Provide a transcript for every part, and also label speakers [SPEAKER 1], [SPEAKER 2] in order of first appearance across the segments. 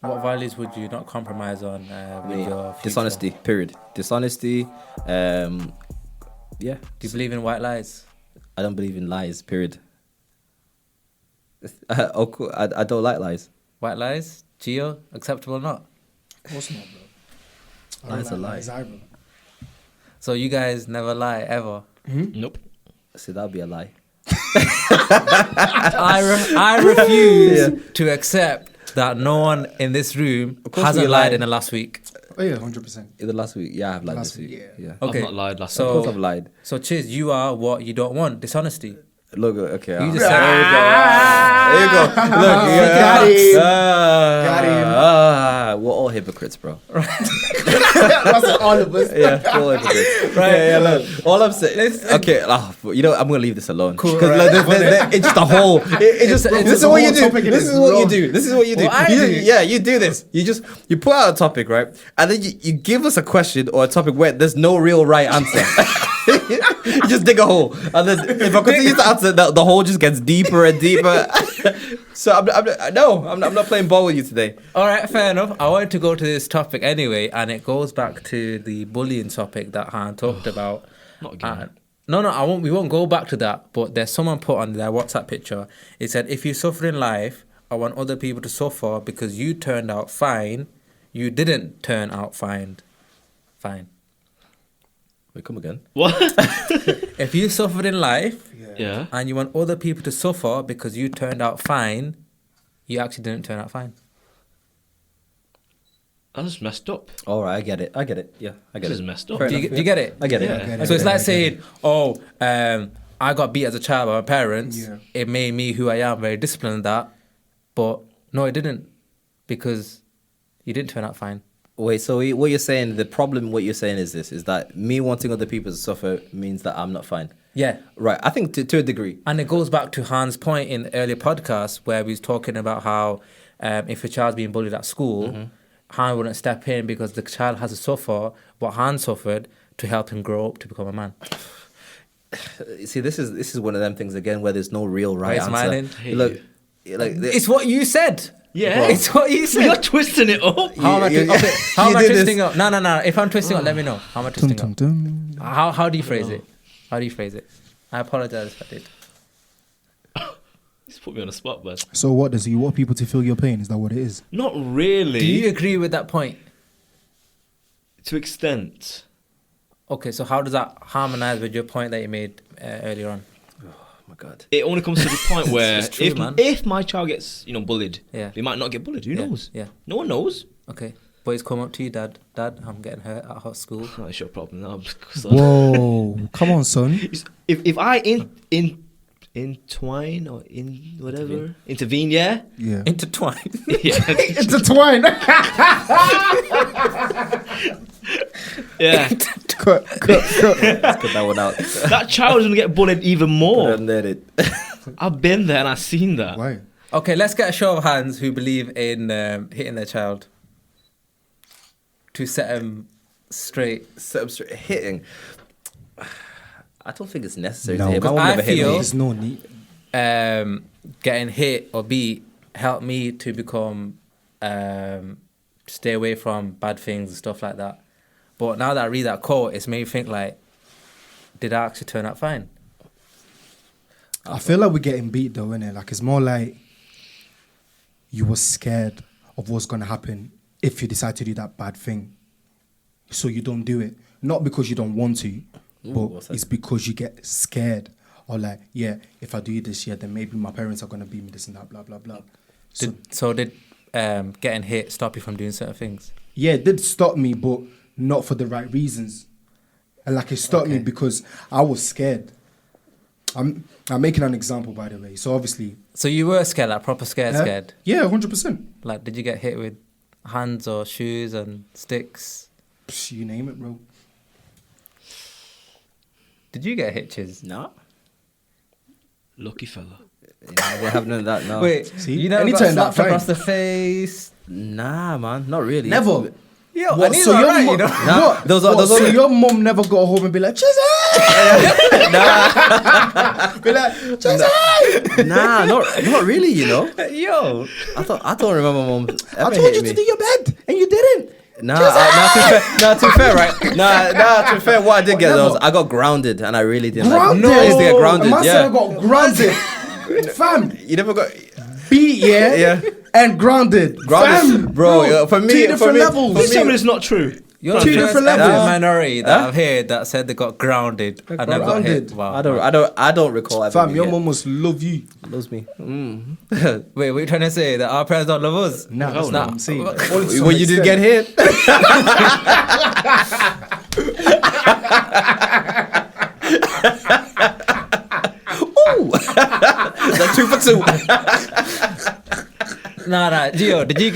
[SPEAKER 1] What values would you not compromise on with your future?
[SPEAKER 2] Dishonesty, period. Dishonesty, yeah.
[SPEAKER 1] Do you believe in white lies?
[SPEAKER 2] I don't believe in lies, period. I don't like lies.
[SPEAKER 1] White lies? Gio? Acceptable or not?
[SPEAKER 3] Of course not, bro.
[SPEAKER 2] Lies are
[SPEAKER 3] lies
[SPEAKER 2] lie.
[SPEAKER 3] either.
[SPEAKER 1] So you guys never lie, ever?
[SPEAKER 4] Nope.
[SPEAKER 2] See, that'd be a lie.
[SPEAKER 1] I refuse to accept that no one in this room hasn't
[SPEAKER 2] we
[SPEAKER 1] lied
[SPEAKER 2] lied.
[SPEAKER 1] in the last week.
[SPEAKER 3] Oh yeah, 100%.
[SPEAKER 2] In the last week, yeah, I have lied
[SPEAKER 3] Last
[SPEAKER 2] this week.
[SPEAKER 3] week,
[SPEAKER 2] Yeah.
[SPEAKER 1] Okay.
[SPEAKER 4] I've not lied last
[SPEAKER 1] So-
[SPEAKER 2] Of course I've lied.
[SPEAKER 1] So, Chiz, you are what you don't want. Dishonesty.
[SPEAKER 2] Look, okay.
[SPEAKER 1] You just
[SPEAKER 2] there
[SPEAKER 1] said,
[SPEAKER 2] you go. Look,
[SPEAKER 3] Got him. Got him.
[SPEAKER 2] we're all hypocrites, bro.
[SPEAKER 3] That's all of us.
[SPEAKER 2] Yeah, we're all hypocrites. Yeah, look. All I'm saying. Okay, I'm gonna leave this alone.
[SPEAKER 1] Cool,
[SPEAKER 2] Because
[SPEAKER 1] right.
[SPEAKER 2] it's just a whole. This is what you do. This is what you do. This is what you do.
[SPEAKER 1] What I do?
[SPEAKER 2] Yeah, you do this. You put out a topic, right, and then you give us a question or a topic where there's no real right answer. You just dig a hole, and then if I continue to answer, the hole just gets deeper and deeper. So I'm not playing ball with you today.
[SPEAKER 1] All right, fair enough. I wanted to go to this topic anyway, and it goes back to the bullying topic that Han talked about.
[SPEAKER 4] Not again.
[SPEAKER 1] No, I won't. We won't go back to that. But there's someone put on their WhatsApp picture. It said, "If you suffer in life, I want other people to suffer because you turned out fine. You didn't turn out fine. Fine.
[SPEAKER 2] Wait, come again.
[SPEAKER 4] What?
[SPEAKER 1] If you suffered in life
[SPEAKER 4] Yeah.
[SPEAKER 1] and you want other people to suffer because you turned out fine, you actually didn't turn out fine."
[SPEAKER 4] That's messed up.
[SPEAKER 2] All right, I get it. Yeah, I get
[SPEAKER 4] This is
[SPEAKER 2] it.
[SPEAKER 4] messed up.
[SPEAKER 2] Fair
[SPEAKER 1] Do
[SPEAKER 2] enough,
[SPEAKER 1] you get it?
[SPEAKER 2] I get it.
[SPEAKER 4] Yeah.
[SPEAKER 3] I get it.
[SPEAKER 1] So it's
[SPEAKER 3] I
[SPEAKER 1] like
[SPEAKER 3] get
[SPEAKER 1] saying, I got beat as a child by my parents.
[SPEAKER 3] Yeah.
[SPEAKER 1] It made me who I am, very disciplined and that. But no, it didn't. Because you didn't turn out fine.
[SPEAKER 2] Wait, so what you're saying, what you're saying is this, is that me wanting other people to suffer means that I'm not fine.
[SPEAKER 1] Yeah.
[SPEAKER 2] Right, I think to a degree.
[SPEAKER 1] And it goes back to Han's point in the earlier podcast where we was talking about how if a child's being bullied at school, Han wouldn't step in because the child has to suffer what Han suffered to help him grow up to become a man.
[SPEAKER 2] See, this is one of them things again where there's no real right
[SPEAKER 1] Why are you
[SPEAKER 2] answer.
[SPEAKER 1] smiling?
[SPEAKER 2] Look, like
[SPEAKER 1] It's what you said.
[SPEAKER 4] Yeah.
[SPEAKER 1] It's what you said.
[SPEAKER 4] You're twisting it up.
[SPEAKER 1] How am I,
[SPEAKER 2] You-
[SPEAKER 1] okay, how am
[SPEAKER 2] you
[SPEAKER 1] I
[SPEAKER 2] did this.
[SPEAKER 1] twisting up? No. If I'm twisting up, let me know. How am I twisting
[SPEAKER 3] Dum,
[SPEAKER 1] up?
[SPEAKER 3] dum, dum.
[SPEAKER 1] How do you phrase it? How do you phrase it? I apologize if I did.
[SPEAKER 4] Just put me on the spot, bud.
[SPEAKER 3] So what does he want people to feel your pain? Is that what it is?
[SPEAKER 4] Not really.
[SPEAKER 1] Do you agree with that point?
[SPEAKER 4] To extent.
[SPEAKER 1] Okay, so how does that harmonize with your point that you made earlier on?
[SPEAKER 2] oh my God.
[SPEAKER 4] It only comes to the point where
[SPEAKER 1] It's true, man.
[SPEAKER 4] if my child gets bullied,
[SPEAKER 1] Yeah.
[SPEAKER 4] they might not get bullied. Who
[SPEAKER 1] Yeah,
[SPEAKER 4] knows?
[SPEAKER 1] yeah.
[SPEAKER 4] No one knows.
[SPEAKER 1] Okay. Boys come up to you, Dad, I'm getting hurt at hot school.
[SPEAKER 4] Oh, it's your problem now.
[SPEAKER 3] Whoa, come on, son.
[SPEAKER 4] If I entwine or intervene, yeah,
[SPEAKER 3] Yeah.
[SPEAKER 1] Intertwine.
[SPEAKER 4] yeah,
[SPEAKER 3] Intertwine.
[SPEAKER 4] yeah.
[SPEAKER 3] Cut.
[SPEAKER 2] Let's cut that one out.
[SPEAKER 4] That child is gonna get bullied even more.
[SPEAKER 2] And then it.
[SPEAKER 4] I've been there and I've seen that.
[SPEAKER 3] Why?
[SPEAKER 1] Okay, let's get a show of hands who believe in hitting their child to set them straight.
[SPEAKER 2] Hitting. I don't think it's necessary
[SPEAKER 3] No,
[SPEAKER 2] to hit. My
[SPEAKER 3] because
[SPEAKER 2] mum
[SPEAKER 1] I
[SPEAKER 2] never hit
[SPEAKER 1] feel-
[SPEAKER 2] me.
[SPEAKER 3] There's no need.
[SPEAKER 1] Getting hit or beat helped me to become stay away from bad things and stuff like that. But now that I read that quote, it's made me think like, did I actually turn out fine?
[SPEAKER 3] I feel like we're getting beat though, innit? Like it's more like you were scared of what's gonna happen if you decide to do that bad thing. So you don't do it. Not because you don't want to, but
[SPEAKER 2] what's that?
[SPEAKER 3] it's because you get scared. Or like, yeah, if I do this, yeah, then maybe my parents are gonna beat me this and that, blah, blah, blah. So,
[SPEAKER 1] Did getting hit stop you from doing certain things?
[SPEAKER 3] yeah, it did stop me, but not for the right reasons. And like it stopped me
[SPEAKER 1] Okay.
[SPEAKER 3] because I was scared. I'm making an example, by the way. So obviously,
[SPEAKER 1] So you were scared, like proper scared?
[SPEAKER 3] yeah, 100%.
[SPEAKER 1] Like, did you get hit with hands or shoes and sticks?
[SPEAKER 3] Psh, you name it, bro.
[SPEAKER 1] Did you get hitches?
[SPEAKER 2] No.
[SPEAKER 4] Lucky fella.
[SPEAKER 2] I don't have none of that, no.
[SPEAKER 1] Wait,
[SPEAKER 3] See?
[SPEAKER 1] you never
[SPEAKER 3] Any
[SPEAKER 1] got
[SPEAKER 3] time that
[SPEAKER 1] slapped across
[SPEAKER 3] fine.
[SPEAKER 1] the face?
[SPEAKER 2] Nah, man, not really.
[SPEAKER 3] Never.
[SPEAKER 1] Yo,
[SPEAKER 3] What,
[SPEAKER 1] and he's
[SPEAKER 3] so your
[SPEAKER 1] alright,
[SPEAKER 3] mum,
[SPEAKER 1] you know?
[SPEAKER 2] Nah,
[SPEAKER 3] what?
[SPEAKER 2] those are-
[SPEAKER 3] What,
[SPEAKER 2] those
[SPEAKER 3] so
[SPEAKER 2] are-
[SPEAKER 3] your mum never got home and be like, Jesus! Be like,
[SPEAKER 2] Nah, not really. You know,
[SPEAKER 1] Yo,
[SPEAKER 2] I don't remember mom.
[SPEAKER 3] I told you to do your bed and you didn't.
[SPEAKER 2] To be fair, right? To be fair, what I did get was I got grounded, and I really didn't.
[SPEAKER 3] Grounded.
[SPEAKER 2] I used to get grounded.
[SPEAKER 3] A man said I
[SPEAKER 2] Yeah,
[SPEAKER 3] got grounded. Fam,
[SPEAKER 2] you never got
[SPEAKER 3] beat,
[SPEAKER 2] Yeah.
[SPEAKER 3] and grounded.
[SPEAKER 2] grounded,
[SPEAKER 3] Fam,
[SPEAKER 2] bro. For me,
[SPEAKER 3] two
[SPEAKER 2] for
[SPEAKER 3] different
[SPEAKER 2] me,
[SPEAKER 3] levels.
[SPEAKER 2] for
[SPEAKER 4] Please tell me
[SPEAKER 2] me,
[SPEAKER 4] it's not true.
[SPEAKER 1] you're
[SPEAKER 3] Two
[SPEAKER 1] the first
[SPEAKER 3] different
[SPEAKER 1] ever
[SPEAKER 3] levels.
[SPEAKER 1] minority that I've heard that said they got grounded and never got hit.
[SPEAKER 3] Grounded.
[SPEAKER 1] Wow.
[SPEAKER 2] I don't recall. ever
[SPEAKER 3] Fam,
[SPEAKER 2] being
[SPEAKER 3] your
[SPEAKER 2] hit.
[SPEAKER 3] mum must love you.
[SPEAKER 2] Loves me.
[SPEAKER 1] Wait, what are you trying to say? That our parents don't love us?
[SPEAKER 3] Nah, that's
[SPEAKER 4] no.
[SPEAKER 3] not what I'm saying.
[SPEAKER 2] When you did get hit. Ooh, that's 2 for 2.
[SPEAKER 1] Nah. Gio, did you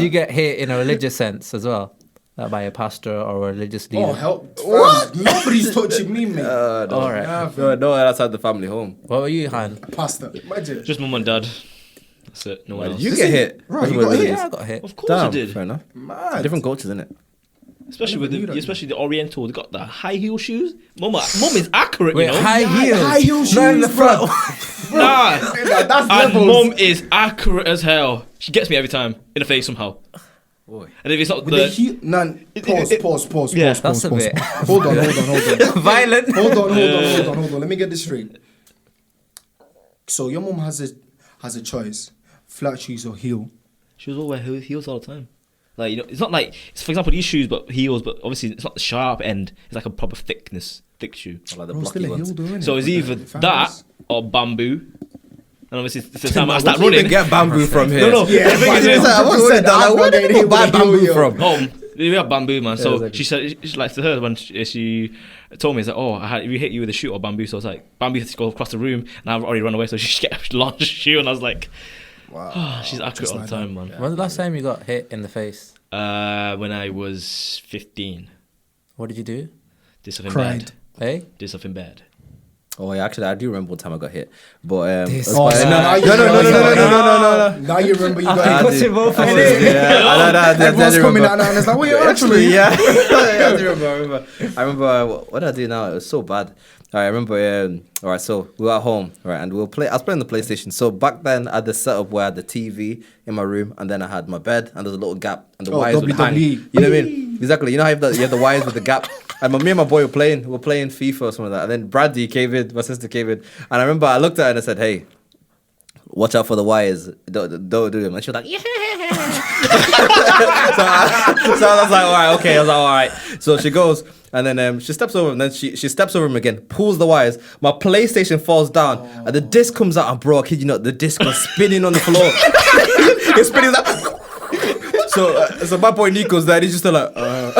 [SPEAKER 1] get hit in a religious sense as well? Like by a pastor or a religious leader?
[SPEAKER 3] Oh, help. What? Nobody's touching me, mate.
[SPEAKER 1] All right.
[SPEAKER 2] No, outside the family home.
[SPEAKER 1] What were you, Han?
[SPEAKER 3] Pastor. Imagine.
[SPEAKER 4] Just mum and dad. That's it. No one else.
[SPEAKER 2] Did you get hit?
[SPEAKER 3] Right, you got hit?
[SPEAKER 1] Yeah, I got hit.
[SPEAKER 4] Of course I
[SPEAKER 2] Damn,
[SPEAKER 4] did.
[SPEAKER 2] fair enough.
[SPEAKER 3] Mad.
[SPEAKER 2] Different cultures, isn't it?
[SPEAKER 4] Especially with
[SPEAKER 3] knew that.
[SPEAKER 4] especially the Oriental, they got the high heel shoes. Mum is accurate,
[SPEAKER 1] Wait,
[SPEAKER 4] you know.
[SPEAKER 1] high heels.
[SPEAKER 3] High heel
[SPEAKER 1] Not in the
[SPEAKER 3] shoes,
[SPEAKER 1] front.
[SPEAKER 4] Nah,
[SPEAKER 3] That's
[SPEAKER 4] and
[SPEAKER 3] levels.
[SPEAKER 4] mum is accurate as hell. She gets me every time in the face somehow.
[SPEAKER 2] Boy.
[SPEAKER 4] And if it's not
[SPEAKER 3] With the
[SPEAKER 4] the
[SPEAKER 3] heel, none. Pause.
[SPEAKER 4] Yeah,
[SPEAKER 1] that's a bit-
[SPEAKER 3] Hold on.
[SPEAKER 1] Violent.
[SPEAKER 3] Hold on. Let me get this straight. So your mum has a choice: flat shoes or heel.
[SPEAKER 4] she was all wear heels all the time. Like, you know, it's not like it's, for example, these shoes, but heels. But obviously, it's not the sharp end. It's like a proper thick shoe.
[SPEAKER 2] Like the
[SPEAKER 3] Bro,
[SPEAKER 2] blocky
[SPEAKER 3] still a
[SPEAKER 2] ones.
[SPEAKER 3] heel though, innit?
[SPEAKER 4] So it's either
[SPEAKER 3] Fans.
[SPEAKER 4] that or bamboo. And obviously, it's the time I start
[SPEAKER 2] Where do you
[SPEAKER 4] running.
[SPEAKER 2] even get bamboo from here?
[SPEAKER 4] No.
[SPEAKER 3] Yeah,
[SPEAKER 4] The thing
[SPEAKER 3] but
[SPEAKER 4] is,
[SPEAKER 3] it's
[SPEAKER 2] I was saying that, like, where do people buy bamboo from?
[SPEAKER 4] home. We have bamboo, man. So
[SPEAKER 2] exactly.
[SPEAKER 4] she said, she like to her when she told me, it's like, oh, we hit you with a shoe or bamboo. So I was like, bamboo has to go across the room, and I've already run away. So she launched a shoe, and I was like,
[SPEAKER 3] Wow.
[SPEAKER 4] she's accurate all the time, man.
[SPEAKER 1] When's the last time you got hit in the face?
[SPEAKER 4] When I was 15,
[SPEAKER 1] What did you do?
[SPEAKER 4] did something
[SPEAKER 3] Cried.
[SPEAKER 4] bad.
[SPEAKER 1] Hey?
[SPEAKER 4] Did something bad.
[SPEAKER 2] Oh yeah, actually, I do remember one time I got hit, but
[SPEAKER 1] This-
[SPEAKER 3] Oh,
[SPEAKER 2] no,
[SPEAKER 3] now you
[SPEAKER 2] no.
[SPEAKER 3] Now you remember you got
[SPEAKER 2] I
[SPEAKER 3] hit.
[SPEAKER 2] did.
[SPEAKER 1] Cut it both
[SPEAKER 2] I
[SPEAKER 1] ways.
[SPEAKER 2] did, yeah. I
[SPEAKER 3] Everyone's
[SPEAKER 2] do
[SPEAKER 3] coming
[SPEAKER 2] remember.
[SPEAKER 3] out now and it's like, what are you
[SPEAKER 2] Actually,
[SPEAKER 3] actually?
[SPEAKER 2] yeah. I do remember. I remember what did I do now? It was so bad. All right, I remember. All right, so we were at home, right, and we were I was playing the PlayStation. So back then, I had the setup where I had the TV in my room, and then I had my bed, and there's a little gap, and the
[SPEAKER 3] Oh,
[SPEAKER 2] wires would hang.
[SPEAKER 3] WWE.
[SPEAKER 2] You know what I mean? Exactly. You know how you have the wires with the gap. And me and my boy were playing FIFA or something like that. And then Bradley came in, my sister came in, and I remember I looked at her and I said, "Hey, watch out for the wires. Don't do them." And she was like, "Yeah." so I was like, "All right, okay." I was like, "All right." So she goes, and then she steps over, and then she steps over him again, pulls the wires. My PlayStation falls down, and the disc comes out. And bro, I kid you not, the disc was spinning on the floor. It's spinning like. So my boy Nico's there. He's just like, I'm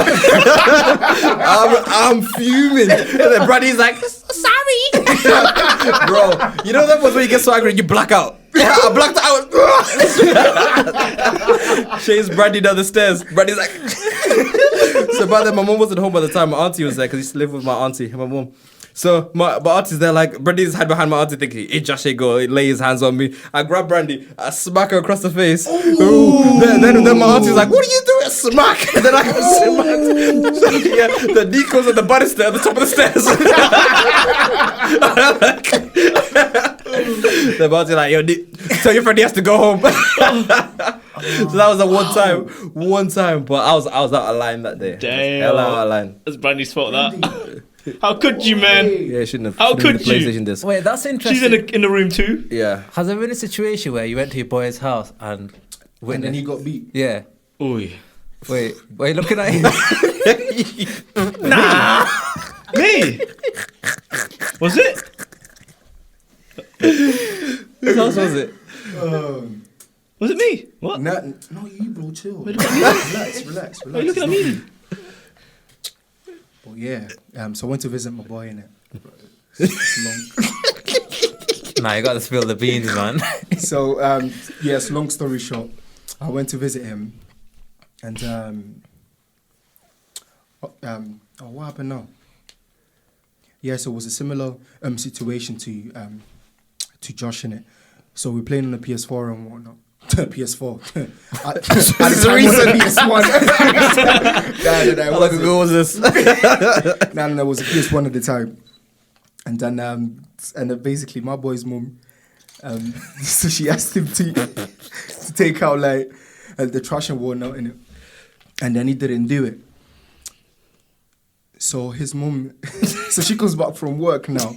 [SPEAKER 2] fuming. And then Brady's like, sorry, bro. You know that was when you get so angry and you black out. I blacked out. Chase Brady down the stairs. Brady's like. So by then my mom wasn't home by the time. My auntie was there because he used to live with my auntie and my mom. So my auntie's there, like Brandy's hide behind my auntie, thinking, "Hey, Josh, go." He lay his hands on me. I grab Brandy, I smack her across the face. Ooh. Then my auntie's like, "What are you doing?" Smack. And then I got smacked. So, yeah, the Nico's at the banister at the top of the stairs. The auntie like, "Yo, tell your friend he has to go home." So that was the one time. But I was out of line that day.
[SPEAKER 4] Damn.
[SPEAKER 2] Hell out of line.
[SPEAKER 4] That's Brandy's fault, that. How could you, man?
[SPEAKER 2] Yeah, it shouldn't have.
[SPEAKER 4] How
[SPEAKER 2] shouldn't have
[SPEAKER 4] could
[SPEAKER 2] been
[SPEAKER 4] you?
[SPEAKER 2] the PlayStation disc.
[SPEAKER 1] Wait, that's
[SPEAKER 4] She's
[SPEAKER 1] interesting.
[SPEAKER 4] in the room too.
[SPEAKER 2] Yeah.
[SPEAKER 1] Has there been a situation where you went to your boy's house and
[SPEAKER 3] And then he got beat.
[SPEAKER 1] Yeah.
[SPEAKER 4] Oi.
[SPEAKER 1] Wait, looking at him.
[SPEAKER 4] Me? Was it?
[SPEAKER 2] Whose house was it?
[SPEAKER 4] Was it me? What?
[SPEAKER 3] No, you bro, chill.
[SPEAKER 4] Wait, look at me.
[SPEAKER 3] Relax.
[SPEAKER 4] Why are you looking at me?
[SPEAKER 3] But yeah, so I went to visit my boy in it.
[SPEAKER 1] Nah, you gotta spill the beans, man.
[SPEAKER 3] So yes, long story short, I went to visit him, and what happened now? Yeah, so it was a similar situation to Josh in it. So we're playing on the PS4 and whatnot. PS4. At the time, it was a PS1.
[SPEAKER 2] How long ago was this?
[SPEAKER 3] No, it was a PS1 at the time. And then basically my boy's mum, so she asked him to take out like the trash and whatnot in it, and then he didn't do it. So his mum, so she comes back from work now.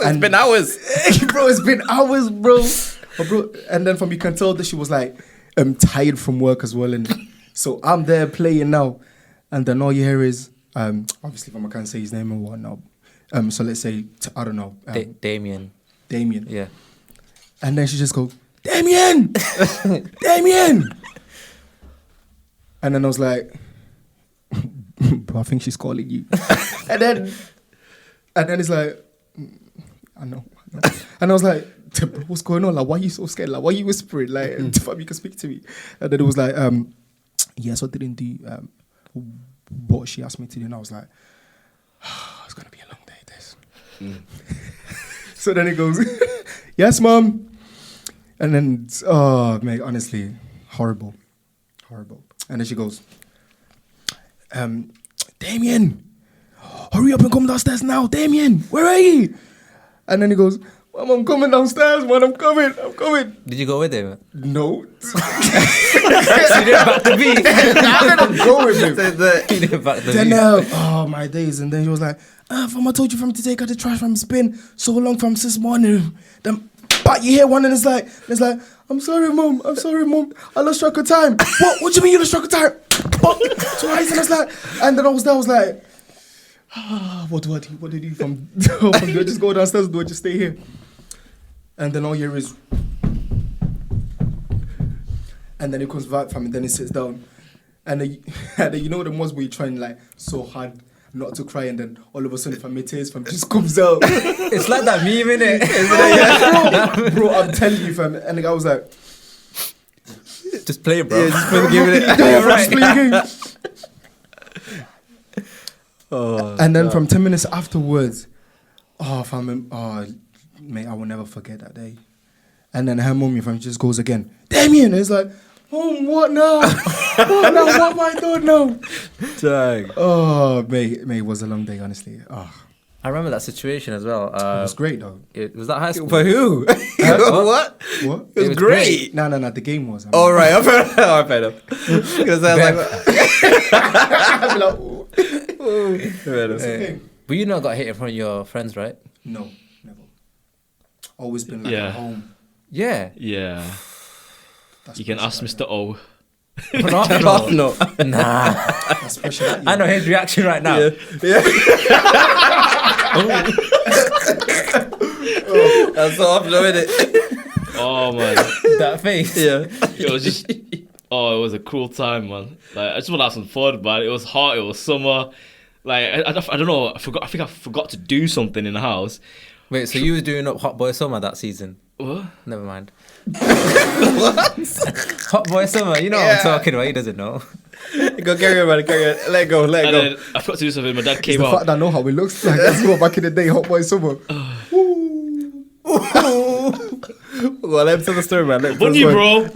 [SPEAKER 2] It's been hours.
[SPEAKER 3] Bro, it's been hours, bro. But bro. And then from you can tell that she was like tired from work as well. And so I'm there playing now. And then all you hear is, obviously I can't say his name or whatnot. So let's say, I don't know.
[SPEAKER 1] Damien.
[SPEAKER 3] Damien.
[SPEAKER 1] Yeah.
[SPEAKER 3] And then she just go, Damien! Damien! And then I was like, bro, I think she's calling you. and then it's like, I know. And I was like, bro, what's going on? Like, why are you so scared? Like, why are you whispering? Like, you can speak to me. And then it was like, yes, I didn't do what she asked me to do. And I was like, it's going to be a long day, this. So then it goes, yes, mom. And then, oh, mate, honestly, horrible. And then she goes, Damien, hurry up and come downstairs now. Damien, where are you? And then he goes, Mom, I'm coming downstairs, man. I'm coming.
[SPEAKER 1] Did you go with him?
[SPEAKER 3] No.
[SPEAKER 1] So you didn't back the beat.
[SPEAKER 3] I didn't go with him.
[SPEAKER 1] You didn't back the
[SPEAKER 3] Then,
[SPEAKER 1] beat.
[SPEAKER 3] oh, my days. And then he was like, fam, I told you to take out the trash from his bin so long from this morning. Then, but you hear one and it's like, I'm sorry, mom. I lost track of time. What do you mean you lost track of time? Twice. And I was like, and then I was like, what do I do? What do I do from do I just go downstairs or do I just stay here? And then all you hear is, and then he comes back from and then he sits down. And then you know the ones where you're trying like so hard not to cry and then all of a sudden from tears from just comes out.
[SPEAKER 1] It's like that meme, innit?
[SPEAKER 3] Bro, I'm telling you, fam. And the guy was like,
[SPEAKER 1] Just play it, bro.
[SPEAKER 2] Yeah, just play the game with it.
[SPEAKER 3] yeah,
[SPEAKER 1] right.
[SPEAKER 3] play the game. And then from 10 minutes afterwards, mate, I will never forget that day. And then her mummy from just goes again, Damien. And it's like, what now? What have I done now?
[SPEAKER 2] Dang.
[SPEAKER 3] Oh, mate, it was a long day, honestly. Oh,
[SPEAKER 1] I remember that situation as well.
[SPEAKER 3] it was great though.
[SPEAKER 1] Was that high school?
[SPEAKER 2] For who? What?
[SPEAKER 3] What?
[SPEAKER 2] It was great.
[SPEAKER 3] No, the game was.
[SPEAKER 2] All right, I'm fair enough. Because I was
[SPEAKER 3] I'm like, ooh.
[SPEAKER 2] fair enough.
[SPEAKER 3] Okay.
[SPEAKER 1] But you not got hit in front of your friends, right?
[SPEAKER 3] No, never. Always been like
[SPEAKER 4] Yeah.
[SPEAKER 3] at home.
[SPEAKER 1] Yeah.
[SPEAKER 4] Yeah.
[SPEAKER 3] That's
[SPEAKER 4] You can ask
[SPEAKER 3] special
[SPEAKER 4] Mr. O.
[SPEAKER 1] No.
[SPEAKER 2] No.
[SPEAKER 1] Nah.
[SPEAKER 3] That's special.
[SPEAKER 1] I know his reaction right now.
[SPEAKER 2] Yeah. That's so often, isn't it?
[SPEAKER 4] Oh man,
[SPEAKER 1] That face.
[SPEAKER 2] Yeah.
[SPEAKER 4] it was just. Oh, it was a cool time, man. Like I just want to have some fun, but it was hot. It was summer. Like I don't know. I think I forgot to do something in the house.
[SPEAKER 1] Wait, so you was doing up Hot Boy Summer that season?
[SPEAKER 4] What?
[SPEAKER 1] Never mind. Hot Boy Summer, you know what I'm talking about. He doesn't know.
[SPEAKER 2] Go carry on, man. Carry on. Let go.
[SPEAKER 4] And then I forgot to do something. My dad
[SPEAKER 3] It's
[SPEAKER 4] came
[SPEAKER 3] the
[SPEAKER 4] out.
[SPEAKER 3] fact that I know how it looks like. That's what back in the day, Hot Boy Summer.
[SPEAKER 2] Well, let him tell the story, man. Let him tell the
[SPEAKER 4] Bunny,
[SPEAKER 2] story.
[SPEAKER 4] bro.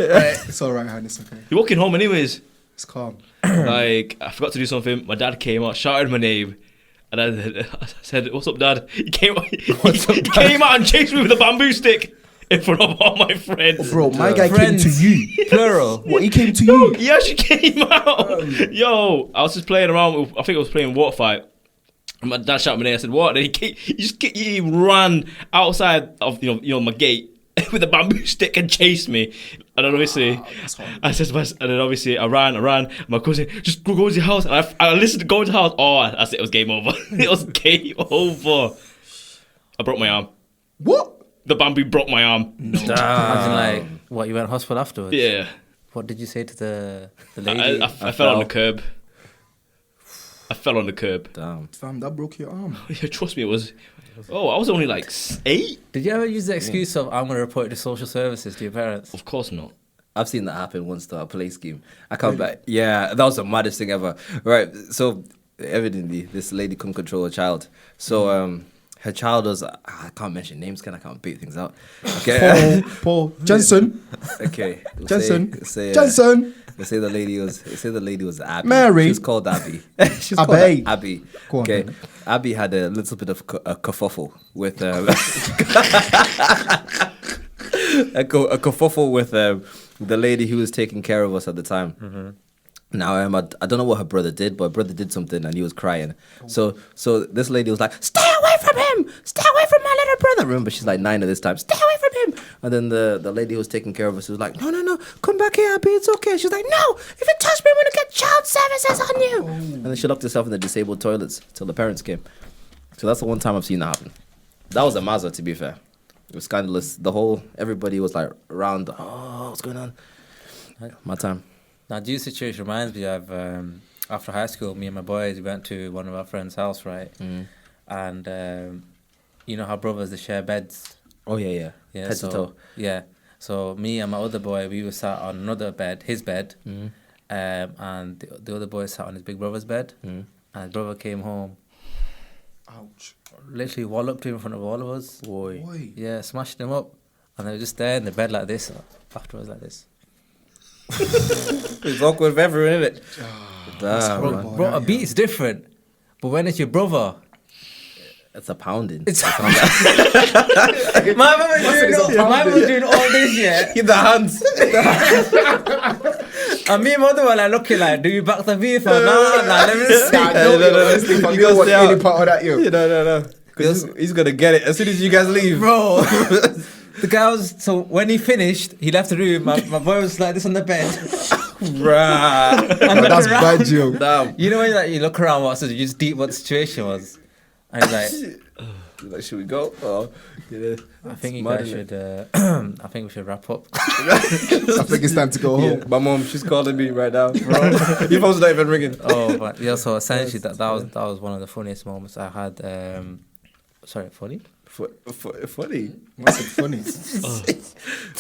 [SPEAKER 3] It's all right, Han. It's okay.
[SPEAKER 4] You're walking home anyways.
[SPEAKER 3] It's calm.
[SPEAKER 4] Like I forgot to do something. My dad came out, shouted my name, and I said, "What's up, Dad?" He came out. He came out and chased me with a bamboo stick in front of all my friends.
[SPEAKER 3] Bro, my guy
[SPEAKER 1] Friends.
[SPEAKER 3] came to you.
[SPEAKER 1] Plural.
[SPEAKER 3] What, he came to you?
[SPEAKER 4] He actually came out. Yo, I was just playing around. I think I was playing water fight. And my dad shouted my name. I said, "What?" And he ran outside of my gate with a bamboo stick and chased me. And then obviously, I said, and then obviously I ran. My cousin just go to the house, and I listened to go to the house. Oh, that's it. It was game over. It was game over. I broke my arm.
[SPEAKER 3] What?
[SPEAKER 4] The bamboo broke my arm.
[SPEAKER 1] Imagine like, what, you went to hospital afterwards?
[SPEAKER 4] Yeah.
[SPEAKER 1] What did you say to the lady?
[SPEAKER 4] I fell on the curb. I fell on the curb.
[SPEAKER 2] Damn.
[SPEAKER 3] Fam, that broke your arm.
[SPEAKER 4] Yeah, trust me, it was. Oh, I was only like 8.
[SPEAKER 1] Did you ever use the excuse of, I'm going to report it to social services to your parents?
[SPEAKER 4] Of course not.
[SPEAKER 2] I've seen that happen once to a play scheme. I come back. Yeah, that was the maddest thing ever. Right. So evidently, this lady couldn't control a child. So Her child was. I can't mention names, can I? Can't beat things out. Okay.
[SPEAKER 3] Paul Jensen.
[SPEAKER 2] Okay. We'll
[SPEAKER 3] Jensen.
[SPEAKER 2] Say,
[SPEAKER 3] Jensen.
[SPEAKER 2] Let's say the lady was Abby.
[SPEAKER 3] Mary.
[SPEAKER 2] She's called Abby. She's
[SPEAKER 3] Abby.
[SPEAKER 2] called Abby.
[SPEAKER 3] Go on,
[SPEAKER 2] Okay.
[SPEAKER 3] then.
[SPEAKER 2] Abby had a little bit of a kerfuffle with a kerfuffle with the lady who was taking care of us at the time.
[SPEAKER 1] Mm-hmm.
[SPEAKER 2] Now I don't know what her brother did, but her brother did something and he was crying. So this lady was like, "Stay away from him! Stay away from my little brother!" Remember, she's like 9 at this time. "Stay away from him!" And then the lady who was taking care of us was like, "No, come back here, Abby. It's okay." She's like, "No, if you touch me, I'm gonna get child services on you." And then she locked herself in the disabled toilets till the parents came. So that's the one time I've seen that happen. That was a Mazda, to be fair. It was scandalous. Everybody was like around. Oh, what's going on? My time.
[SPEAKER 1] Now, this situation reminds me of after high school, me and my boys went to one of our friends' house, right? And you know how brothers, they share beds?
[SPEAKER 2] Oh, yeah. Head to toe.
[SPEAKER 1] Yeah. So me and my other boy, we were sat on another bed, his bed, and the other boy sat on his big brother's bed. And his brother came home,
[SPEAKER 3] Ouch.
[SPEAKER 1] literally walloped him in front of all of us.
[SPEAKER 3] Boy.
[SPEAKER 1] Yeah, smashed him up. And they were just there in the bed like this, afterwards like this.
[SPEAKER 2] It's awkward for everyone, isn't it? Damn,
[SPEAKER 1] Bro,
[SPEAKER 2] man.
[SPEAKER 1] a beat is different, but when it's your brother,
[SPEAKER 2] It's a pounding.
[SPEAKER 1] it's my mum was doing all this, yeah.
[SPEAKER 2] in the hands.
[SPEAKER 1] And me and mother were like looking like, do you back the beef or nah, let me see.
[SPEAKER 2] You
[SPEAKER 3] You know what
[SPEAKER 2] stay out.
[SPEAKER 3] any part of that, yo?
[SPEAKER 2] No. Because he's gonna get it as soon as you guys leave.
[SPEAKER 1] Bro, the guy was, so when he finished, he left the room, my boy was like this on the bed.
[SPEAKER 2] Right.
[SPEAKER 1] And
[SPEAKER 3] That's
[SPEAKER 1] looking around.
[SPEAKER 3] bad, yo.
[SPEAKER 2] Damn.
[SPEAKER 1] You know when you look around, you just deep what the situation was. And he's like,
[SPEAKER 2] Like, should we go? Oh, yeah.
[SPEAKER 1] I think you
[SPEAKER 2] mad,
[SPEAKER 1] guys
[SPEAKER 2] isn't
[SPEAKER 1] should, I think we should wrap up.
[SPEAKER 3] I think it's time to go home.
[SPEAKER 2] Yeah. My mom, she's calling me right now. Your phone's not even ringing.
[SPEAKER 1] Oh, but yeah, so essentially that was one of the funniest moments I had. Sorry, funny?
[SPEAKER 2] Funny.
[SPEAKER 3] What's it funny?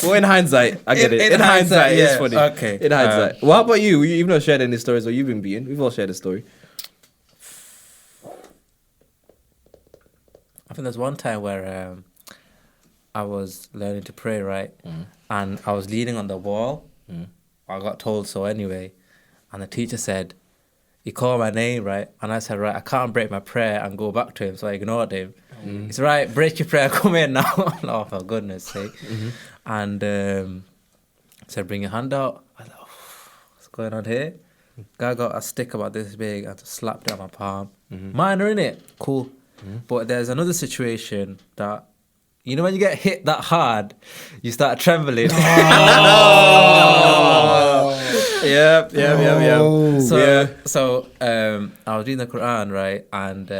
[SPEAKER 2] Well, in hindsight, I get it. In hindsight, it's
[SPEAKER 1] yeah.
[SPEAKER 2] funny.
[SPEAKER 1] Okay.
[SPEAKER 2] In hindsight. Well, how about you? You've not shared any stories, or you've been beaten? We've all shared a story.
[SPEAKER 1] I think there's one time where I was learning to pray, right? And I was leaning on the wall. I got told so anyway. And the teacher said, he called my name, right? And I said, right, I can't break my prayer and go back to him. So I ignored him. He said, right, break your prayer, come in now. Oh, for goodness sake. And said, bring your hand out. I was like, oh, what's going on here? Guy got a stick about this big and slapped it on my palm. Minor, innit? Cool. But there's another situation that, you know, when you get hit that hard, you start trembling.
[SPEAKER 2] Yep.
[SPEAKER 1] So I was reading the Quran, right, and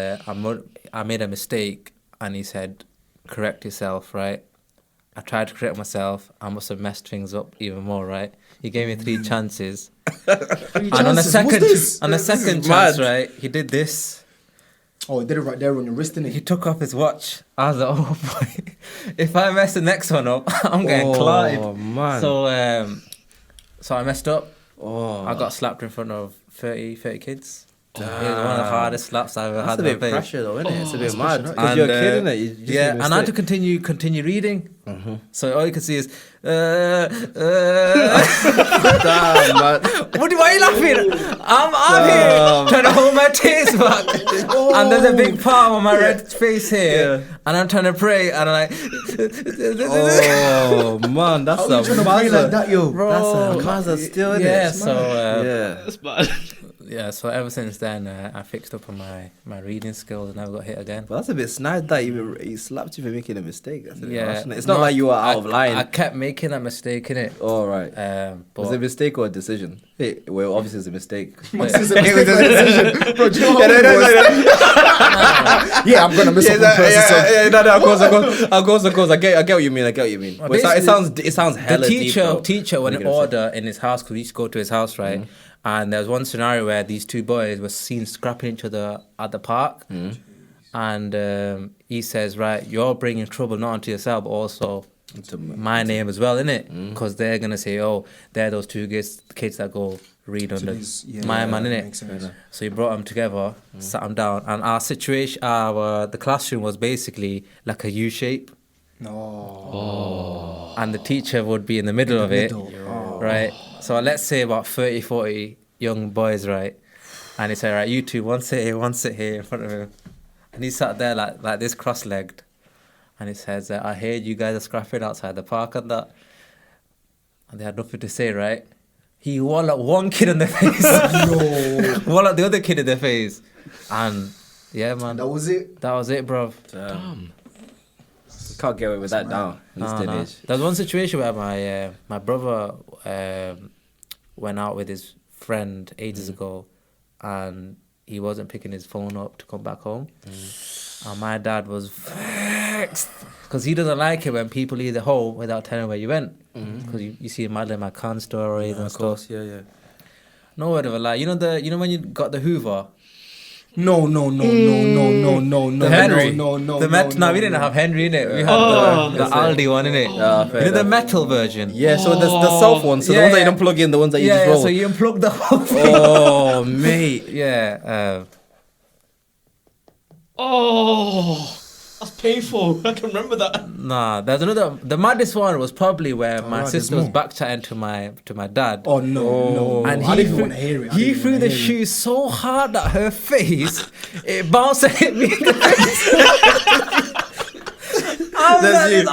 [SPEAKER 1] I made a mistake, and he said, correct yourself, right? I tried to correct myself. I must have messed things up even more, right? He gave me 3 chances. And on the second chance, right, he did this.
[SPEAKER 3] Oh, he did it right there on your wrist, didn't
[SPEAKER 1] He
[SPEAKER 3] he?
[SPEAKER 1] took off his watch. I was like, oh boy, if I mess the next one up, I'm getting clotted.
[SPEAKER 2] Oh, man.
[SPEAKER 1] So I messed up.
[SPEAKER 2] Oh.
[SPEAKER 1] I got slapped in front of 30 kids. It was one of the hardest slaps I've ever
[SPEAKER 2] That's
[SPEAKER 1] had.
[SPEAKER 2] a bit
[SPEAKER 1] in my face.
[SPEAKER 2] pressure, though, isn't it? It's a bit
[SPEAKER 3] that's
[SPEAKER 2] mad.
[SPEAKER 3] pressure,
[SPEAKER 2] Because you're a kid, innit? You just
[SPEAKER 1] Yeah,
[SPEAKER 2] made a
[SPEAKER 1] and I had to
[SPEAKER 2] mistake.
[SPEAKER 1] continue reading. So all you could see is,
[SPEAKER 2] Damn, man.
[SPEAKER 1] why are you laughing? I'm here trying to hold my tears back. And there's a big palm on my red face here. And I'm trying to pray. And I'm like,
[SPEAKER 2] Oh, man, that's
[SPEAKER 3] How you
[SPEAKER 2] a
[SPEAKER 3] trying to pray like that, yo?
[SPEAKER 2] That's a Mazda still, innit?
[SPEAKER 1] yeah, so
[SPEAKER 4] That's bad.
[SPEAKER 1] yeah, so ever since then, I fixed up on my reading skills and never got hit again.
[SPEAKER 2] But that's a bit snide that he slapped you for making a mistake. That's a bit
[SPEAKER 1] Yeah,
[SPEAKER 2] harsh, innit? It's not like you were out of line.
[SPEAKER 1] I kept making that mistake, innit?
[SPEAKER 2] Oh, right.
[SPEAKER 1] But
[SPEAKER 2] Was it a mistake or a decision? Hey, well, obviously it's a mistake.
[SPEAKER 3] It's a mistake or a decision. Bro, do you know how it was? Yeah, I'm gonna miss up one person. So.
[SPEAKER 2] No, of course. I get what you mean.
[SPEAKER 1] Well,
[SPEAKER 2] But it sounds hella
[SPEAKER 1] the
[SPEAKER 2] deep, though.
[SPEAKER 1] teacher went in
[SPEAKER 2] What are you gonna
[SPEAKER 1] order in his house because we used to go to his house, right? And there was one scenario where these 2 boys were seen scrapping each other at the park. And he says, right, you're bringing trouble not onto yourself, but also my name as well, innit? Because they're gonna say, oh, they're those two kids that go read under my man,
[SPEAKER 3] makes
[SPEAKER 1] innit?
[SPEAKER 3] sense.
[SPEAKER 1] So he brought them together, sat them down, and our situation, the classroom was basically like a U shape,
[SPEAKER 3] No.
[SPEAKER 1] and the teacher would be in the middle of it,
[SPEAKER 3] Middle.
[SPEAKER 1] right? So let's say about 30, 40 young boys, right? And he said, right, you two, one sit here in front of him. And he sat there like this, cross-legged. And he says, I heard you guys are scrapping outside the park and that. And they had nothing to say, right? He walloped one kid in the face. Walloped the other kid in the face. And, yeah, man.
[SPEAKER 3] That was it?
[SPEAKER 1] That was it, bro.
[SPEAKER 2] Damn. Can't get away with that now. In this day and age.
[SPEAKER 1] There was one situation where my brother went out with his friend ages ago, and he wasn't picking his phone up to come back home. And my dad was vexed because he doesn't like it when people leave the home without telling where you went. Because you see Madeleine McCann stories and
[SPEAKER 2] Of
[SPEAKER 1] stuff.
[SPEAKER 2] course, yeah.
[SPEAKER 1] No word of a lie. You know when you got the Hoover.
[SPEAKER 3] No.
[SPEAKER 1] The Henry.
[SPEAKER 3] No.
[SPEAKER 1] No, we didn't have Henry in it. We had the Aldi one in it.
[SPEAKER 2] Yeah,
[SPEAKER 1] You know the metal version.
[SPEAKER 2] Yeah, so the self ones, so the
[SPEAKER 1] Yeah,
[SPEAKER 2] ones that you
[SPEAKER 1] yeah.
[SPEAKER 2] don't plug in, the ones that you
[SPEAKER 1] Yeah,
[SPEAKER 2] just
[SPEAKER 1] yeah,
[SPEAKER 2] roll.
[SPEAKER 1] so you unplug the whole thing.
[SPEAKER 2] Oh, mate.
[SPEAKER 1] Yeah.
[SPEAKER 4] Oh, that's painful. I can remember that.
[SPEAKER 1] Nah, there's another. The maddest one was probably where my
[SPEAKER 3] right,
[SPEAKER 1] sister
[SPEAKER 3] there's
[SPEAKER 1] was
[SPEAKER 3] more.
[SPEAKER 1] back chatting to my dad.
[SPEAKER 3] Oh, no.
[SPEAKER 1] And
[SPEAKER 3] I
[SPEAKER 1] he
[SPEAKER 3] didn't
[SPEAKER 1] threw,
[SPEAKER 3] want to hear it.
[SPEAKER 1] he threw the shoe so hard at her face, it bounced and hit me in the face.
[SPEAKER 2] That's you.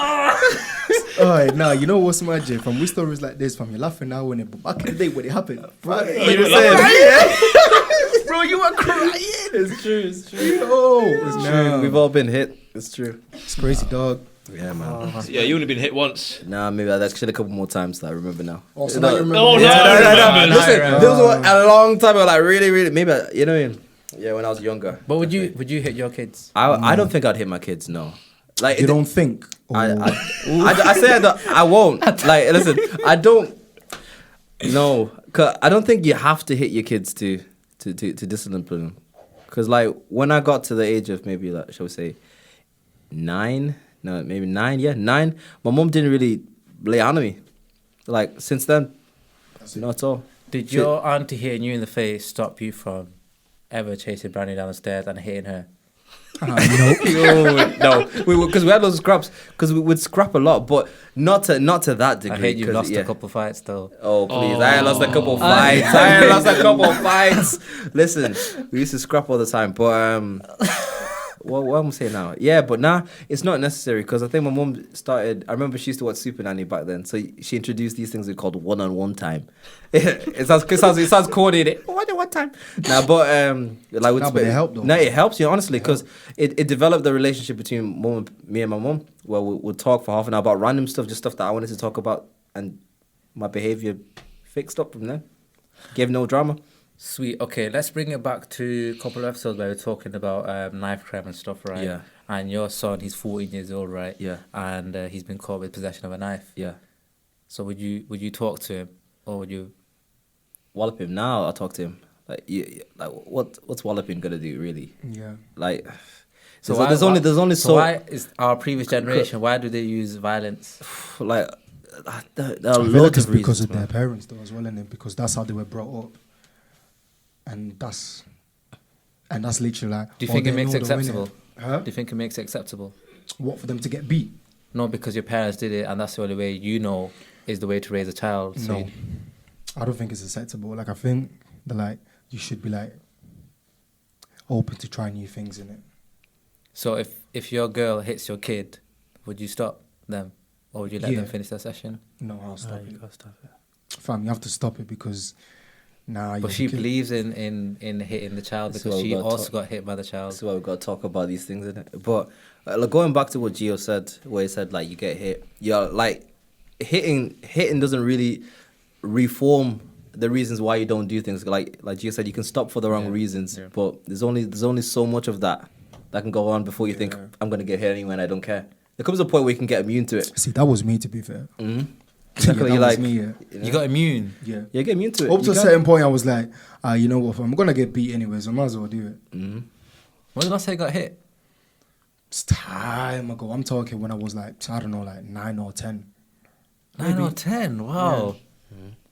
[SPEAKER 3] Oh, no, you know what's my J? From we stories like this, from you're laughing now when it, but back in the day when it happened, bro,
[SPEAKER 4] You were laughing.
[SPEAKER 3] bro, you were crying.
[SPEAKER 2] It's true.
[SPEAKER 3] It's
[SPEAKER 2] True. We've all been hit. It's true.
[SPEAKER 3] It's crazy, dog.
[SPEAKER 2] Yeah, man.
[SPEAKER 4] Yeah, you only been hit once.
[SPEAKER 2] Nah, maybe I've actually a couple more times that I remember now.
[SPEAKER 3] Oh, so now you remember.
[SPEAKER 4] Oh, no,
[SPEAKER 2] Yeah,
[SPEAKER 4] no.
[SPEAKER 2] Listen, there was a long time ago, like really, maybe, you know what I mean? Yeah, when I was younger.
[SPEAKER 1] But would you hit your kids?
[SPEAKER 2] I don't think I'd hit my kids, no. Like,
[SPEAKER 3] You don't think?
[SPEAKER 2] I say I won't. Like, listen, I don't. No, cause I don't think you have to hit your kids to discipline them. Cause like when I got to the age of maybe like shall we say 9, no maybe 9, yeah 9. My mom didn't really lay on me. Like since then, not at all.
[SPEAKER 1] Did your auntie hitting you in the face stop you from ever chasing Brandy down the stairs and hitting her?
[SPEAKER 2] No, because we had those scraps. Because we would scrap a lot, but not to that degree.
[SPEAKER 1] I heard you
[SPEAKER 2] 'cause,
[SPEAKER 1] lost
[SPEAKER 2] yeah.
[SPEAKER 1] a couple fights though.
[SPEAKER 2] Oh please! I lost a couple fights. I lost a couple fights. Listen, we used to scrap all the time, but what am I saying now? Yeah, but now it's not necessary because I think my mom started. I remember she used to watch Super Nanny back then, so she introduced these things we called one-on-one time. it sounds corny. One time. Nah, but like
[SPEAKER 3] No, but it helped though.
[SPEAKER 2] No, it helps you honestly because it developed the relationship between me and my mom. Where we'll talk for half an hour about random stuff, just stuff that I wanted to talk about, and my behavior fixed up from there. Gave no drama.
[SPEAKER 1] Sweet. Okay, let's bring it back to a couple of episodes where we're talking about knife crime and stuff, right?
[SPEAKER 2] Yeah.
[SPEAKER 1] And your son, he's 14 years old, right?
[SPEAKER 2] Yeah.
[SPEAKER 1] And he's been caught with possession of a knife.
[SPEAKER 2] Yeah.
[SPEAKER 1] So would you talk to him, or would you?
[SPEAKER 2] Wallop him now. I'll talk to him. Like what's walloping gonna do really?
[SPEAKER 3] Yeah.
[SPEAKER 2] Like
[SPEAKER 1] So
[SPEAKER 2] there's only so
[SPEAKER 1] why is our previous generation? Why do they use violence?
[SPEAKER 2] like there are
[SPEAKER 3] I feel like
[SPEAKER 2] loads
[SPEAKER 3] it's
[SPEAKER 2] of
[SPEAKER 3] because
[SPEAKER 2] reasons,
[SPEAKER 3] of their
[SPEAKER 2] man.
[SPEAKER 3] parents though as well, innit? Because that's how they were brought up, and that's literally like.
[SPEAKER 1] Do you
[SPEAKER 3] oh,
[SPEAKER 1] think it
[SPEAKER 3] they
[SPEAKER 1] makes
[SPEAKER 3] know
[SPEAKER 1] it
[SPEAKER 3] the winner.
[SPEAKER 1] acceptable?
[SPEAKER 3] Huh?
[SPEAKER 1] Do you think it makes it acceptable?
[SPEAKER 3] What, for them to get beat?
[SPEAKER 1] Not because your parents did it, and that's the only way you know is the way to raise a child. So
[SPEAKER 3] No, I don't think it's acceptable. Like I think that like you should be like open to try new things in it.
[SPEAKER 1] So if your girl hits your kid, would you stop them, or would you let them
[SPEAKER 3] Yeah.
[SPEAKER 1] finish their session?
[SPEAKER 3] No, I'll stop it.
[SPEAKER 2] gotta stop it.
[SPEAKER 3] Fam, you have to stop it because
[SPEAKER 1] But she believes in hitting the child
[SPEAKER 2] That's
[SPEAKER 1] because
[SPEAKER 2] what we
[SPEAKER 1] she
[SPEAKER 2] gotta
[SPEAKER 1] also
[SPEAKER 2] talk-
[SPEAKER 1] got hit by the child.
[SPEAKER 2] That's why we've got to talk about these things, innit? But like, going back to what Gio said, where he said like you get hit, you're like hitting doesn't really reform the reasons why you don't do things. Like Gio said, you can stop for the wrong reasons, but there's only so much of that can go on before you think I'm gonna get hit anyway and I don't care. There comes a point where you can get immune to it.
[SPEAKER 3] See, that was me, to be fair.
[SPEAKER 2] Mm-hmm.
[SPEAKER 3] Yeah, that
[SPEAKER 2] you
[SPEAKER 3] was
[SPEAKER 2] like
[SPEAKER 3] me, yeah.
[SPEAKER 1] You got immune.
[SPEAKER 3] Yeah.
[SPEAKER 2] Yeah, get immune to it.
[SPEAKER 3] Up to
[SPEAKER 2] You
[SPEAKER 3] a
[SPEAKER 2] can.
[SPEAKER 3] certain point, I was like, you know what, I'm going to get beat anyway, so I might as well do it.
[SPEAKER 2] Mm-hmm.
[SPEAKER 1] When did I say got hit?
[SPEAKER 3] It's time ago. I'm talking when I was like, I don't know, like 9 or 10.
[SPEAKER 1] 9 or 10. Wow.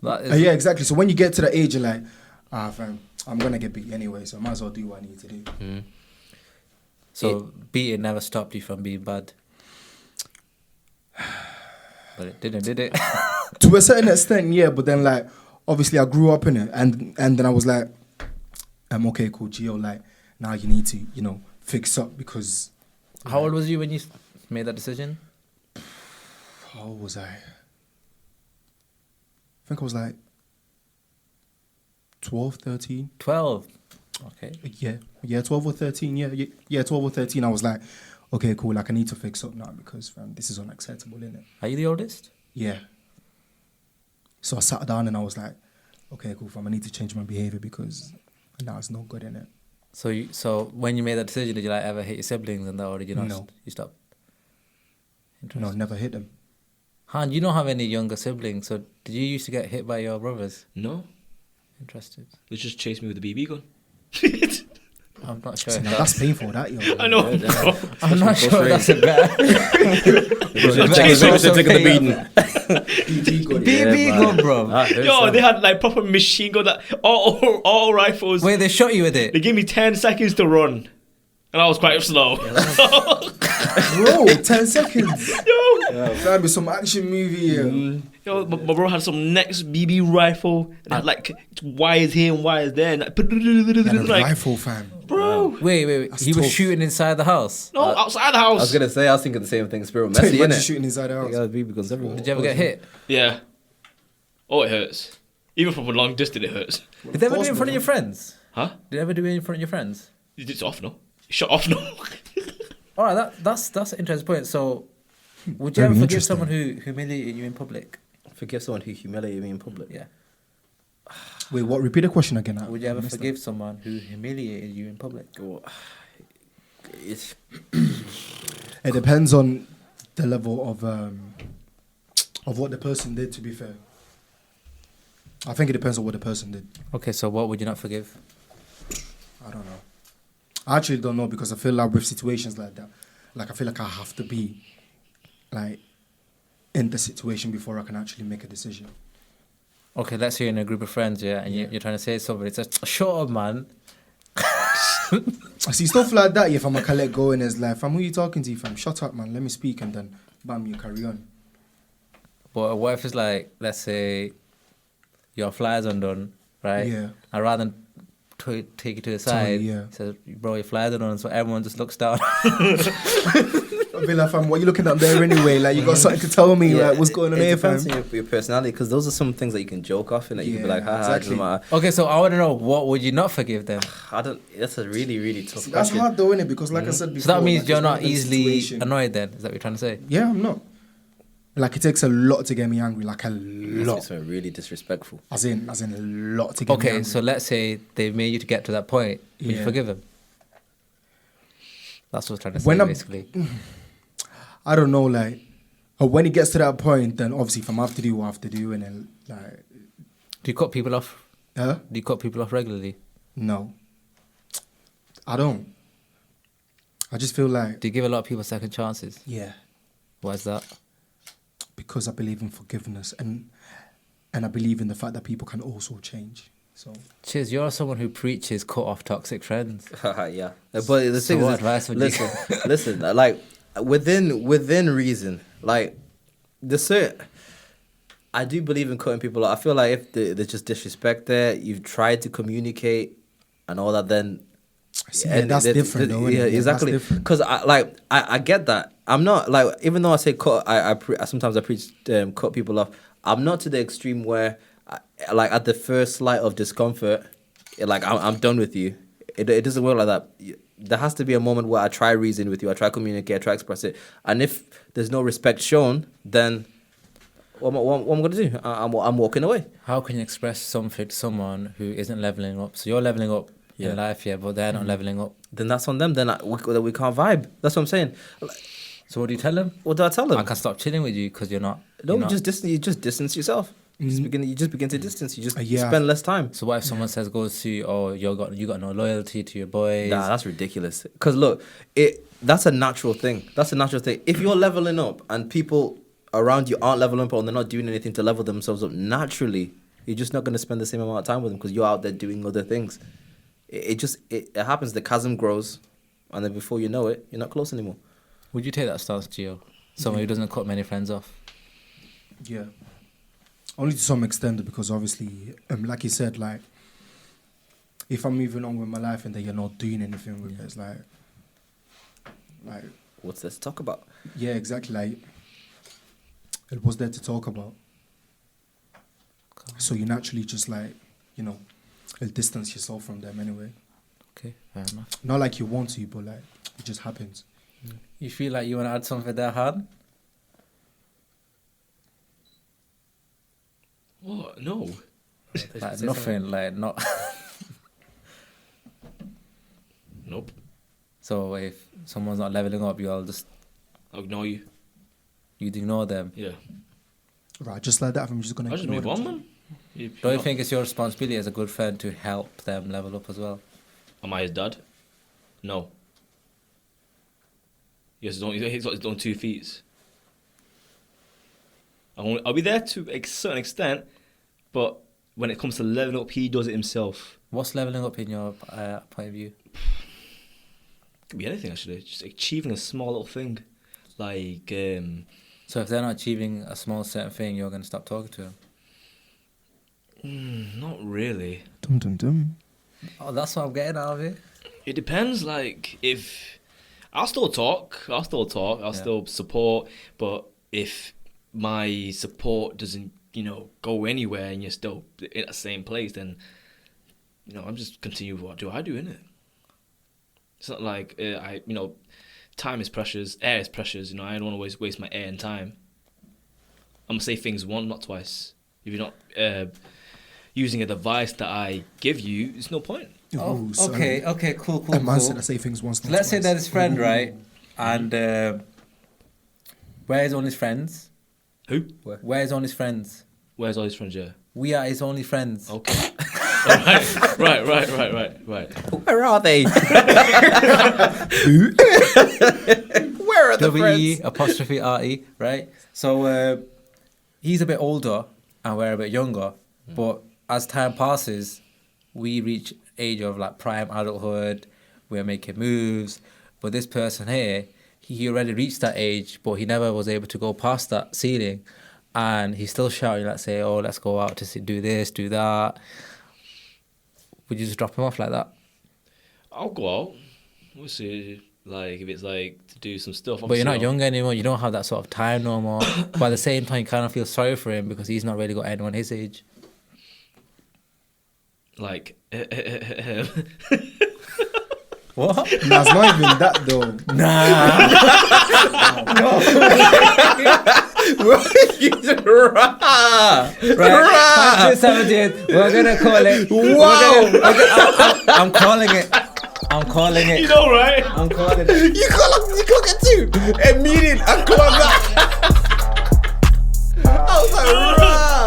[SPEAKER 1] That is,
[SPEAKER 3] Yeah, exactly. So when you get to the age, you're like, fam, I'm gonna get beat anyway, so I might as well do what I need to do.
[SPEAKER 1] So beating never stopped you from being bad. But it didn't, did it?
[SPEAKER 3] To a certain extent, yeah. But then, like, obviously, I grew up in it, and then I was like, okay, cool, Gio. Like, now you need to, fix up because.
[SPEAKER 1] How old was you when you made that decision?
[SPEAKER 3] How old was I? I think I was like 12, 13.
[SPEAKER 1] 12. Okay.
[SPEAKER 3] Yeah, 12 or 13. Yeah, 12 or 13. I was like, okay, cool. Like, I need to fix up now because, fam, this is unacceptable, isn't it?
[SPEAKER 1] Are you the oldest?
[SPEAKER 3] Yeah. So I sat down and I was like, okay, cool, fam, I need to change my behavior because now it's not good, in it.
[SPEAKER 1] So when you made that decision, did you like ever hit your siblings and that, or did you not?
[SPEAKER 3] No.
[SPEAKER 1] You stopped?
[SPEAKER 3] No, never hit them.
[SPEAKER 1] Han, you don't have any younger siblings, so did you used to get hit by your brothers?
[SPEAKER 4] No,
[SPEAKER 1] Interested.
[SPEAKER 4] they just chased me with a BB gun.
[SPEAKER 1] I'm not sure.
[SPEAKER 3] So
[SPEAKER 1] if
[SPEAKER 3] now
[SPEAKER 1] that's,
[SPEAKER 3] that's painful, that, yo.
[SPEAKER 4] I know.
[SPEAKER 1] I'm not sure that's a better.
[SPEAKER 2] Taking the beating.
[SPEAKER 1] BB gun, bro.
[SPEAKER 4] Yo, they had like proper machine gun, that all rifles.
[SPEAKER 1] Wait, they shot you with
[SPEAKER 4] They
[SPEAKER 1] it?
[SPEAKER 4] gave me 10 seconds to run, and I was quite slow.
[SPEAKER 3] Bro, 10 seconds.
[SPEAKER 4] Yo,
[SPEAKER 3] That'd be some action movie, yeah.
[SPEAKER 4] yo, my bro had some next BB rifle, and had like wires here and wires there, and
[SPEAKER 3] And a
[SPEAKER 4] like,
[SPEAKER 3] rifle, fam.
[SPEAKER 4] bro,
[SPEAKER 1] Wait.
[SPEAKER 3] That's
[SPEAKER 1] He was
[SPEAKER 3] tough.
[SPEAKER 1] shooting inside the house.
[SPEAKER 4] no, outside the house.
[SPEAKER 2] I was gonna say, I was thinking the same thing. Spirit messy,
[SPEAKER 3] Imagine
[SPEAKER 2] innit?
[SPEAKER 3] shooting inside the house.
[SPEAKER 2] Yeah, BB guns everywhere.
[SPEAKER 1] Did you ever get hit?
[SPEAKER 4] Yeah. Oh, it hurts. Even from a long distance, it hurts.
[SPEAKER 1] Did they ever do it in front of your friends?
[SPEAKER 4] Huh?
[SPEAKER 1] Did they ever do it in front of your friends?
[SPEAKER 4] It's off, no? Shut off, no?
[SPEAKER 1] All right, that's an interesting point. So, would you
[SPEAKER 3] Very
[SPEAKER 1] ever forgive
[SPEAKER 3] interesting.
[SPEAKER 1] someone who humiliated you in public?
[SPEAKER 2] Forgive someone who humiliated me in public.
[SPEAKER 1] Yeah.
[SPEAKER 3] Wait, what? Repeat the question again.
[SPEAKER 1] Would you ever
[SPEAKER 3] I missed
[SPEAKER 1] forgive someone who humiliated you in public?
[SPEAKER 2] It's
[SPEAKER 3] that. It depends on the level of what the person did, to be fair. I think it depends on what the person did.
[SPEAKER 1] Okay, so what would you not forgive?
[SPEAKER 3] I don't know. I actually don't know because I feel like with situations like that, like I feel like I have to be like in the situation before I can actually make a decision.
[SPEAKER 1] Okay, let's say you're in a group of friends, yeah, and you're trying to say something. It's a shut up, man.
[SPEAKER 3] I see stuff like that. Yeah, fam, I can let go in his life. Fam, who you talking to? Fam, shut up, man. Let me speak, and then bam, you carry on.
[SPEAKER 1] But what if it's like, let's say, your flyers undone, right?
[SPEAKER 3] Yeah.
[SPEAKER 1] And rather than take you to the
[SPEAKER 3] Tell you,
[SPEAKER 1] side,
[SPEAKER 3] yeah.
[SPEAKER 1] says, bro, your flyers undone, so everyone just looks down.
[SPEAKER 3] I feel like, fam, what you looking up there anyway? Like, you got something to tell me? Like, what's going on
[SPEAKER 2] it
[SPEAKER 3] here, fam?
[SPEAKER 2] depends on your personality, because those are some things that you can joke off and that you can be
[SPEAKER 3] Yeah,
[SPEAKER 2] like, haha,
[SPEAKER 3] exactly.
[SPEAKER 2] it doesn't matter.
[SPEAKER 1] Okay, so I want to know, what would you not forgive them?
[SPEAKER 2] I don't. That's a really, really tough
[SPEAKER 3] See, that's
[SPEAKER 2] question.
[SPEAKER 3] hard though, innit? Because like I said before,
[SPEAKER 1] So that means
[SPEAKER 3] like,
[SPEAKER 1] you're
[SPEAKER 3] it's
[SPEAKER 1] not
[SPEAKER 3] one of them
[SPEAKER 1] easily
[SPEAKER 3] situation-
[SPEAKER 1] annoyed then? Is that what you're trying to say?
[SPEAKER 3] Yeah, I'm not. Like, it takes a lot to get me angry. Like, a
[SPEAKER 2] Must be
[SPEAKER 3] lot.
[SPEAKER 2] something really disrespectful.
[SPEAKER 3] As in a lot to get me
[SPEAKER 1] Okay,
[SPEAKER 3] angry.
[SPEAKER 1] so let's say they made you to get to that point. Would you
[SPEAKER 3] Yeah.
[SPEAKER 1] forgive them? That's what I'm trying to say,
[SPEAKER 3] When I'm-
[SPEAKER 1] basically.
[SPEAKER 3] I don't know, like, when it gets to that point, then obviously if I'm have to do what I have to do, and then, like,
[SPEAKER 1] Do you cut people off?
[SPEAKER 3] huh?
[SPEAKER 1] Do you cut people off regularly?
[SPEAKER 3] No. I don't. I just feel like,
[SPEAKER 1] Do you give a lot of people second chances?
[SPEAKER 3] yeah,
[SPEAKER 1] Why is that?
[SPEAKER 3] because I believe in forgiveness, and I believe in the fact that people can also change. So,
[SPEAKER 1] Cheers, you're someone who preaches cut off toxic friends.
[SPEAKER 2] Yeah, but the
[SPEAKER 1] So
[SPEAKER 2] thing
[SPEAKER 1] what
[SPEAKER 2] is,
[SPEAKER 1] advice would you
[SPEAKER 2] listen, like within reason, like the certain. I do believe in cutting people off. I feel like if there's just disrespect there, you've tried to communicate and all that, then
[SPEAKER 3] that's different though, innit?
[SPEAKER 2] Yeah,
[SPEAKER 3] Yeah, that's
[SPEAKER 2] exactly.
[SPEAKER 3] different.
[SPEAKER 2] Because I get that. I'm not like, even though I say cut, I sometimes I preach cut people off. I'm not to the extreme where, like at the first slight of discomfort, like I'm done with you. It doesn't work like that. There has to be a moment where I try reason with you, I try communicate, I try express it, and if there's no respect shown, then what am I gonna do? I'm walking away.
[SPEAKER 1] How can you express something to someone who isn't leveling up? So you're leveling up
[SPEAKER 2] Yeah.
[SPEAKER 1] in life, yeah, but they're not leveling up.
[SPEAKER 2] Then that's on them. Then we can't vibe. That's what I'm saying.
[SPEAKER 1] So what do you tell them?
[SPEAKER 2] What do I tell them?
[SPEAKER 1] I can stop chilling with you because you're not.
[SPEAKER 2] No,
[SPEAKER 1] you're not.
[SPEAKER 2] you just distance yourself. You just begin to distance. You just you
[SPEAKER 3] Yeah.
[SPEAKER 2] spend less time.
[SPEAKER 1] So what if someone says goes to oh you got no loyalty to your boys?
[SPEAKER 2] Nah, that's ridiculous. Because look, that's a natural thing. That's a natural thing. If you're leveling up and people around you aren't leveling up or they're not doing anything to level themselves up, naturally, you're just not going to spend the same amount of time with them because you're out there doing other things. It happens. The chasm grows, and then before you know it, you're not close anymore.
[SPEAKER 1] Would you take that stance, Gio? Someone who doesn't cut many friends off.
[SPEAKER 3] Yeah. Only to some extent, because obviously, like you said, like, if I'm moving on with my life and then you're not doing anything with it, it's like,
[SPEAKER 2] What's there to talk about?
[SPEAKER 3] yeah, exactly. Like, it was there to talk about. So you naturally just like, you'll distance yourself from them anyway.
[SPEAKER 1] Okay, fair enough.
[SPEAKER 3] Not like you want to, but like, it just happens.
[SPEAKER 1] You feel like you want to add something there, Han?
[SPEAKER 4] What? No.
[SPEAKER 1] Like nothing, like not.
[SPEAKER 4] Nope.
[SPEAKER 1] So if someone's not leveling up, I'll
[SPEAKER 4] ignore you.
[SPEAKER 1] you'd ignore them.
[SPEAKER 4] Yeah.
[SPEAKER 3] Right, just like that, I'm just going to
[SPEAKER 4] I just move on, man.
[SPEAKER 1] Don't you think it's your responsibility as a good friend to help them level up as well?
[SPEAKER 4] Am I his dad? No. Yes, he's got his own 2 feet. I'll be there to a certain extent, but when it comes to leveling up, he does it himself.
[SPEAKER 1] What's leveling up in your point of view?
[SPEAKER 4] Could be anything, actually. Just achieving a small little thing. Like,
[SPEAKER 1] So if they're not achieving a small certain thing, you're going to stop talking to them?
[SPEAKER 4] not really.
[SPEAKER 3] Dum dum dum.
[SPEAKER 1] Oh, that's what I'm getting out of it.
[SPEAKER 4] It depends, like, if... I'll still talk, I'll still support, but if my support doesn't, go anywhere and you're still in the same place, then, I'm just continue what do I do, innit? It's not like, time is precious, air is precious, I don't want to waste my air and time. I'm going to say things once, not twice. If you're not using a device that I give you, it's no point.
[SPEAKER 1] Oh,
[SPEAKER 3] Ooh,
[SPEAKER 1] okay, cool.
[SPEAKER 3] A man said I say things once. not
[SPEAKER 1] Let's say
[SPEAKER 3] twice.
[SPEAKER 1] that his friend, right? And where is all his friends?
[SPEAKER 4] Who?
[SPEAKER 1] Where is all his friends?
[SPEAKER 4] Where's all his friends, yeah?
[SPEAKER 1] We are his only friends.
[SPEAKER 4] Okay. Right.
[SPEAKER 2] Where are they? Where are the
[SPEAKER 1] W-E
[SPEAKER 2] friends?
[SPEAKER 1] apostrophe R-E, right? So he's a bit older and we're a bit younger. But as time passes, we reach age of like prime adulthood. We're making moves. But this person here, he already reached that age, but he never was able to go past that ceiling. And he's still shouting, let's say, oh, let's go out to do this, do that. Would you just drop him off like that?
[SPEAKER 4] I'll go out. We'll see. Like, if it's like to do some stuff.
[SPEAKER 1] But you're not
[SPEAKER 4] obviously
[SPEAKER 1] young anymore. You don't have that sort of time no more. But at the same time, you kind of feel sorry for him because he's not really got anyone his age.
[SPEAKER 4] Like,
[SPEAKER 1] What?
[SPEAKER 3] Nah, it's not even that though.
[SPEAKER 1] Right, 17th, we're gonna call it. I'm calling it. I'm calling it.
[SPEAKER 4] you know, right?
[SPEAKER 1] I'm calling it.
[SPEAKER 2] You can't get two. Immediate. I was like, rah.